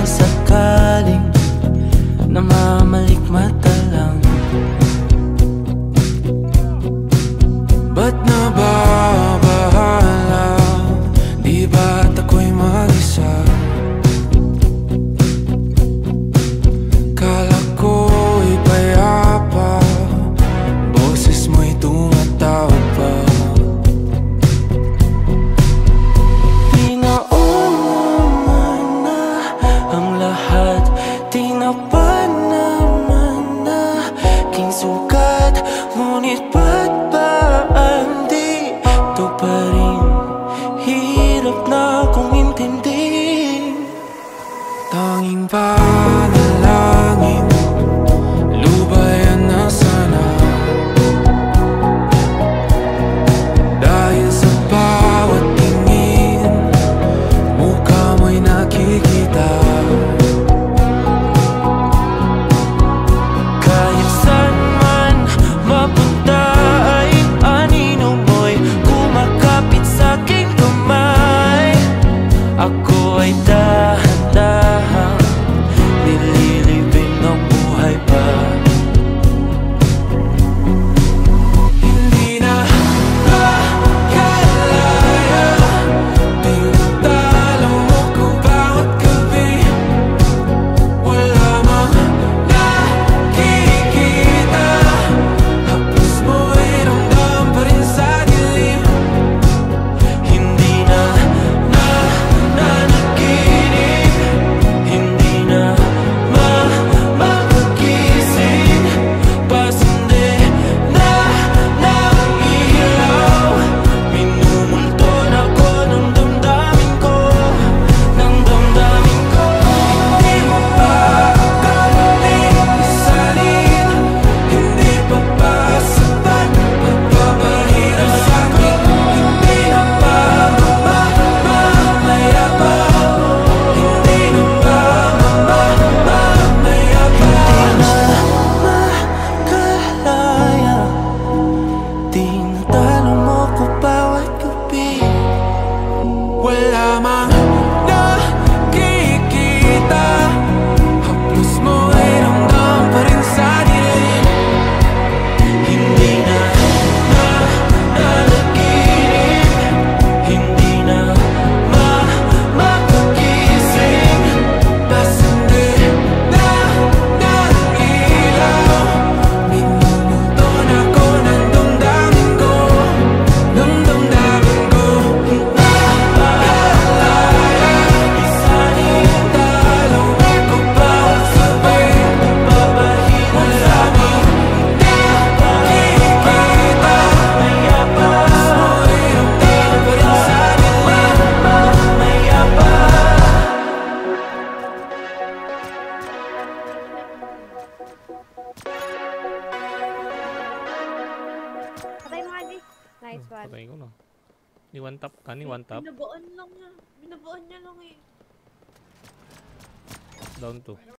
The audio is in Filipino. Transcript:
sakaling namamalikmata lang. Ba't nababahala? Di ba't ako'y mag-isa? Kala ko'y payapa, boses mo'y tumatawag pa. Di naman na ang lahat, di na pa naman na aking sukat. Ngunit ba't ba andito pa rin? Hirap na akong intindihin. Tanging panalangin, lubayan na sana. Dahil sa bawat tingin, mukha mo'y nakikita. Kahit saan man mapunta ay anino mo'y kumakapit sa'king kamay. Ako ay dahan-dahan nililibing ng buhay pa. Hindi na makalaya, tinatalo mo ko bawat gabi. Wala mang nakikita, hapos mo'y ramdam pa rin sa dilim. Hindi na nanaginip, hindi na makagising. Pasindi na ng ilaw, minumulton ako ng damdamin ko, ng damdamin ko. Hindi mo pa akalaing isalin, hindi pa ba sapat magpapahirap sa'kin? Hindi na ba mamamaya pa? Hindi na ba mamamaya pa? Makalaya, tinatalo mo ko bawat gabi. Wala mang nakikita, haplos mo ay ramdam pa rin sa dilim. Hindi na nanaginip, hindi na makagising. Pasindi na ng ilaw, minumulton ako ng damdamin ko, ng damdamin ko. Naaalala, isanin ang dalawang ko bawat sabay, papahirap sa'kin. Nakikita, maya pa, mo'y ramdam pa rin sa dilim. Maya pa. Patay mo, Adi. Nice one. Patay ko na. Ni one tap ka, ni one tap. Binabuan lang niya. Binabuan niya lang eh. Down to.